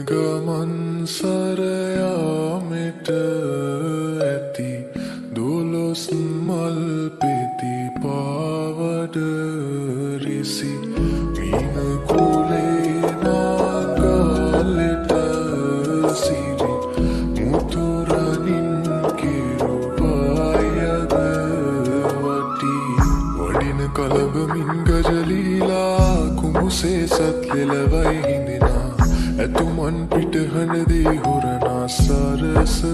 ගමන් සරයාමෙට ඇති දොළොස් මල් පෙති පාවඩ රිසි මීන කුලේ නාගාලෙට සිරි මුතුරනින් කිරුවායද වටි වඩින කලබමින් ගජලීලා කුමුසේ සත් ලෙලවයි හිඳිනා ඇතුමන් පිටහනදී හොරනා සරසමිනා